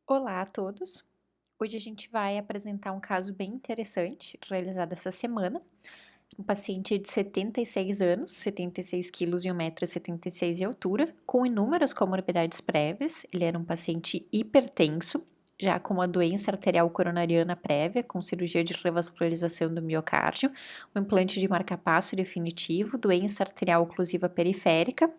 Olá a todos! Hoje a gente vai apresentar um caso bem interessante realizado essa semana. Um paciente de 76 anos, 76 quilos e 1,76 m de altura, com inúmeras comorbidades prévias. Ele era um paciente hipertenso, já com uma doença arterial coronariana prévia, com cirurgia de revascularização do miocárdio, um implante de marcapasso definitivo, doença arterial oclusiva periférica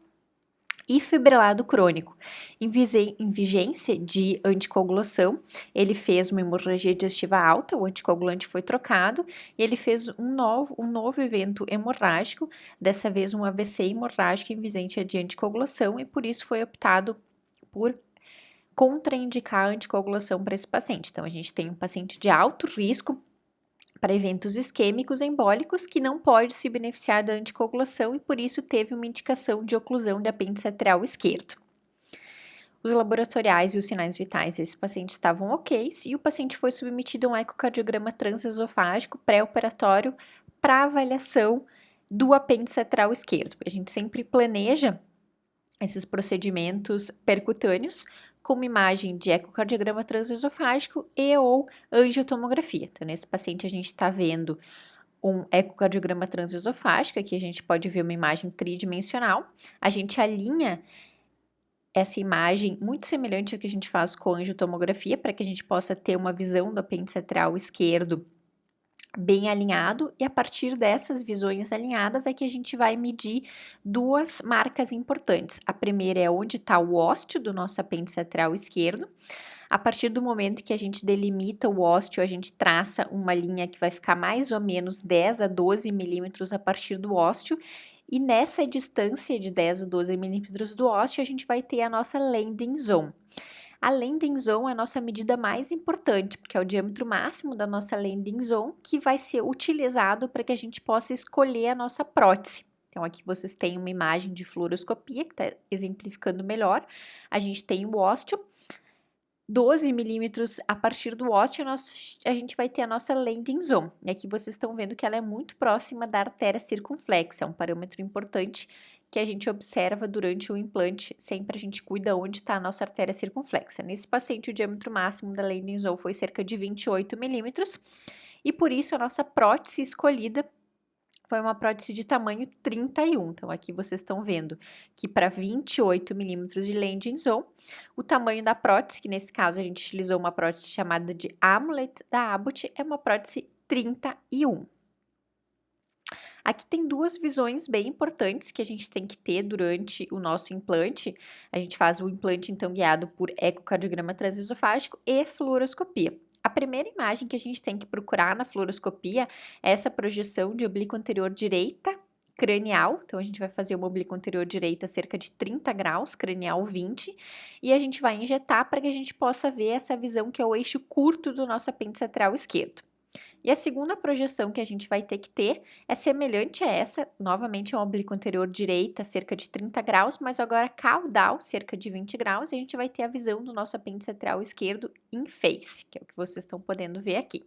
e fibrilado crônico. Em vigência de anticoagulação, ele fez uma hemorragia digestiva alta, o anticoagulante foi trocado e ele fez um novo evento hemorrágico, dessa vez um AVC hemorrágico em vigência de anticoagulação, e por isso foi optado por contraindicar a anticoagulação para esse paciente. Então, a gente tem um paciente de alto risco para eventos isquêmicos embólicos que não pode se beneficiar da anticoagulação e por isso teve uma indicação de oclusão de apêndice atrial esquerdo. Os laboratoriais e os sinais vitais desse paciente estavam ok e o paciente foi submetido a um ecocardiograma transesofágico pré-operatório para avaliação do apêndice atrial esquerdo. A gente sempre planeja esses procedimentos percutâneos com uma imagem de ecocardiograma transesofágico e ou angiotomografia. Então, nesse paciente a gente está vendo um ecocardiograma transesofágico, aqui a gente pode ver uma imagem tridimensional. A gente alinha essa imagem muito semelhante ao que a gente faz com a angiotomografia, para que a gente possa ter uma visão do apêndice atrial esquerdo bem alinhado, e a partir dessas visões alinhadas é que a gente vai medir duas marcas importantes. A primeira é onde está o ósteo do nosso apêndice atrial esquerdo. A partir do momento que a gente delimita o ósteo, a gente traça uma linha que vai ficar mais ou menos 10 a 12 milímetros a partir do ósteo, e nessa distância de 10 a 12 milímetros do ósteo, a gente vai ter a nossa landing zone. A landing zone é a nossa medida mais importante, porque é o diâmetro máximo da nossa landing zone que vai ser utilizado para que a gente possa escolher a nossa prótese. Então, aqui vocês têm uma imagem de fluoroscopia que está exemplificando melhor. A gente tem o ósteo, 12 milímetros a partir do ósteo, a gente vai ter a nossa landing zone. E aqui vocês estão vendo que ela é muito próxima da artéria circunflexa, é um parâmetro importante que a gente observa durante o implante, sempre a gente cuida onde está a nossa artéria circunflexa. Nesse paciente, o diâmetro máximo da landing zone foi cerca de 28 milímetros, e por isso a nossa prótese escolhida foi uma prótese de tamanho 31. Então, aqui vocês estão vendo que para 28 milímetros de landing zone, o tamanho da prótese, que nesse caso a gente utilizou uma prótese chamada de Amulet da Abbott, é uma prótese 31. Aqui tem duas visões bem importantes que a gente tem que ter durante o nosso implante. A gente faz o implante, então, guiado por ecocardiograma transesofágico e fluoroscopia. A primeira imagem que a gente tem que procurar na fluoroscopia é essa projeção de oblíqua anterior direita cranial. Então, a gente vai fazer uma oblíqua anterior direita cerca de 30 graus, cranial 20, e a gente vai injetar para que a gente possa ver essa visão que é o eixo curto do nosso apêndice atrial esquerdo. E a segunda projeção que a gente vai ter que ter é semelhante a essa, novamente é uma oblíqua anterior direita, cerca de 30 graus, mas agora caudal, cerca de 20 graus, e a gente vai ter a visão do nosso apêndice atrial esquerdo em face, que é o que vocês estão podendo ver aqui.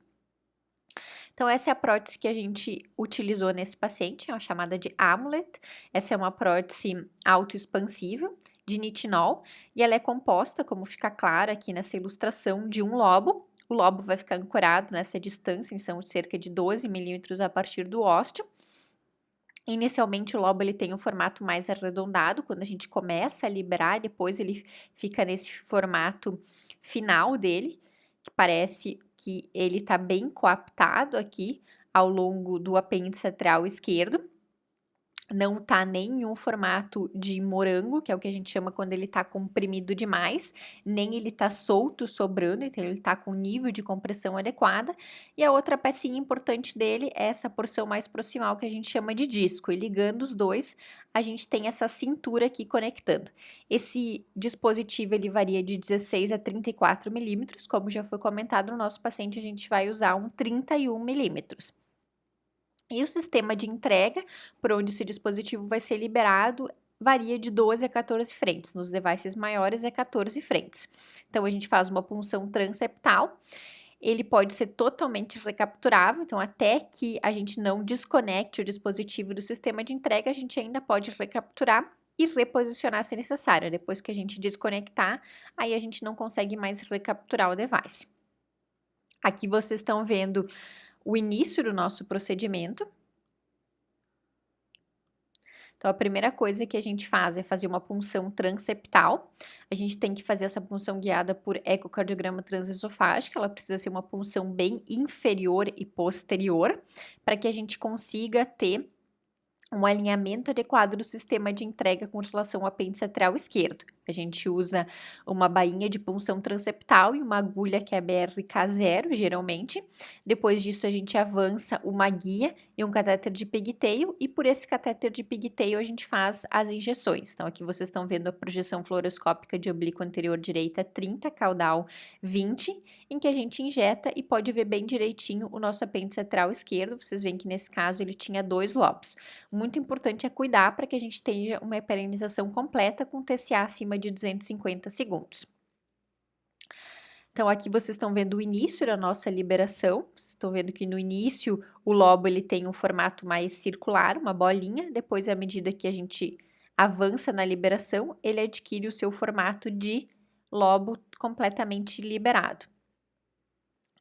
Então, essa é a prótese que a gente utilizou nesse paciente, é uma chamada de Amulet. Essa é uma prótese autoexpansível de nitinol, e ela é composta, como fica claro aqui nessa ilustração, de um lobo. O lobo vai ficar ancorado nessa distância, são cerca de 12 milímetros a partir do ósteo. Inicialmente, o lobo ele tem um formato mais arredondado, quando a gente começa a liberar, depois ele fica nesse formato final dele, que parece que ele está bem coaptado aqui ao longo do apêndice atrial esquerdo. Não tá nem em um formato de morango, que é o que a gente chama quando ele tá comprimido demais, nem ele tá solto, sobrando, então ele tá com nível de compressão adequada. E a outra pecinha importante dele é essa porção mais proximal que a gente chama de disco, e ligando os dois, a gente tem essa cintura aqui conectando. Esse dispositivo ele varia de 16 a 34 milímetros, como já foi comentado no nosso paciente, a gente vai usar um 31 milímetros. E o sistema de entrega, por onde esse dispositivo vai ser liberado, varia de 12 a 14 frentes. Nos devices maiores é 14 frentes. Então, a gente faz uma punção transeptal. Ele pode ser totalmente recapturável, então até que a gente não desconecte o dispositivo do sistema de entrega, a gente ainda pode recapturar. e reposicionar se necessário. Depois que a gente desconectar, aí a gente não consegue mais recapturar o device. Aqui vocês estão vendo o início do nosso procedimento. Então, a primeira coisa que a gente faz é fazer uma punção transeptal. A gente tem que fazer essa punção guiada por ecocardiograma transesofágico. Ela precisa ser uma punção bem inferior e posterior, para que a gente consiga ter um alinhamento adequado do sistema de entrega com relação ao apêndice atrial esquerdo. A gente usa uma bainha de punção transeptal e uma agulha que é BRK0, geralmente. Depois disso, a gente avança uma guia e um catéter de pigtail, e por esse catéter de pigtail a gente faz as injeções. Então, aqui vocês estão vendo a projeção fluoroscópica de oblíquo anterior direita 30, caudal 20, em que a gente injeta e pode ver bem direitinho o nosso apêndice atrial esquerdo. Vocês veem que nesse caso ele tinha 2 lobos. Muito importante é cuidar para que a gente tenha uma hiperenização completa com TCA acima de 250 segundos. Então, aqui vocês estão vendo o início da nossa liberação. Vocês estão vendo que no início o lobo ele tem um formato mais circular, uma bolinha. Depois, à medida que a gente avança na liberação, ele adquire o seu formato de lobo completamente liberado.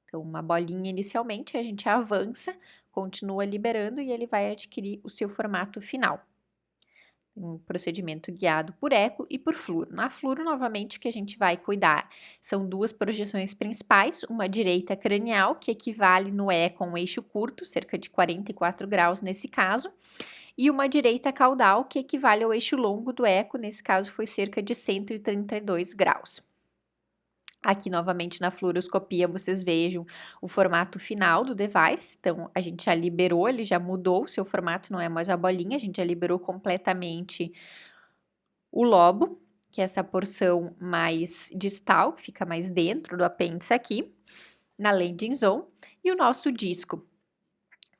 Então, uma bolinha inicialmente, a gente avança, continua liberando e ele vai adquirir o seu formato final. Um procedimento guiado por eco e por fluoro. Na fluoro, novamente, o que a gente vai cuidar são 2 projeções principais, uma direita cranial, que equivale no eco a um eixo curto, cerca de 44 graus nesse caso, e uma direita caudal, que equivale ao eixo longo do eco, nesse caso foi cerca de 132 graus. Aqui, novamente, na fluoroscopia, vocês vejam o formato final do device. Então, a gente já liberou, ele já mudou, o seu formato não é mais a bolinha, a gente já liberou completamente o lobo, que é essa porção mais distal, que fica mais dentro do apêndice aqui, na landing zone, e o nosso disco,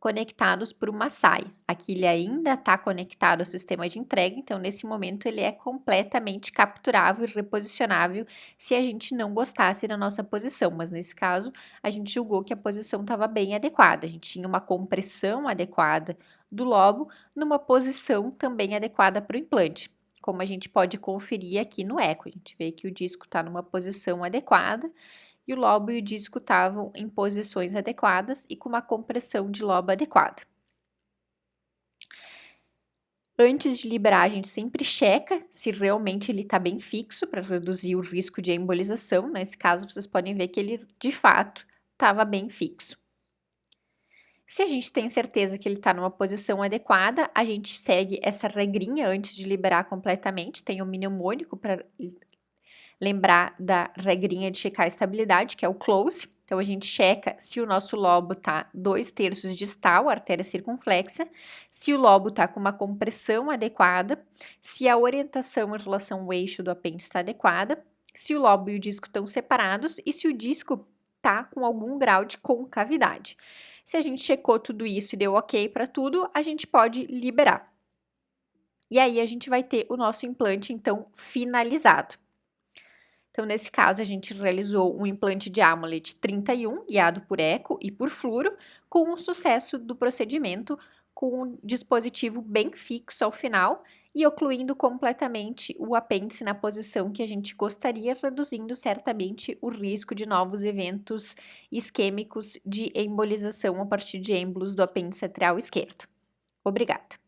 conectados por uma saia. Aqui ele ainda está conectado ao sistema de entrega, então nesse momento ele é completamente capturável e reposicionável se a gente não gostasse da nossa posição, mas nesse caso a gente julgou que a posição estava bem adequada, a gente tinha uma compressão adequada do lobo numa posição também adequada para o implante. Como a gente pode conferir aqui no eco, a gente vê que o disco está numa posição adequada, e o lobo e o disco estavam em posições adequadas e com uma compressão de lobo adequada. Antes de liberar, a gente sempre checa se realmente ele está bem fixo para reduzir o risco de embolização. Nesse caso, vocês podem ver que ele, de fato, estava bem fixo. Se a gente tem certeza que ele está numa posição adequada, a gente segue essa regrinha antes de liberar completamente. Tem o mnemônico para lembrar da regrinha de checar a estabilidade, que é o close. Então, a gente checa se o nosso lobo está 2/3 distal, artéria circunflexa, se o lobo está com uma compressão adequada, se a orientação em relação ao eixo do apêndice está adequada, se o lobo e o disco estão separados e se o disco está com algum grau de concavidade. Se a gente checou tudo isso e deu ok para tudo, a gente pode liberar. E aí, a gente vai ter o nosso implante, então, finalizado. Então, nesse caso, a gente realizou um implante de Amulet 31, guiado por eco e por fluoro, com o sucesso do procedimento, com um dispositivo bem fixo ao final e ocluindo completamente o apêndice na posição que a gente gostaria, reduzindo certamente o risco de novos eventos isquêmicos de embolização a partir de êmbolos do apêndice atrial esquerdo. Obrigada!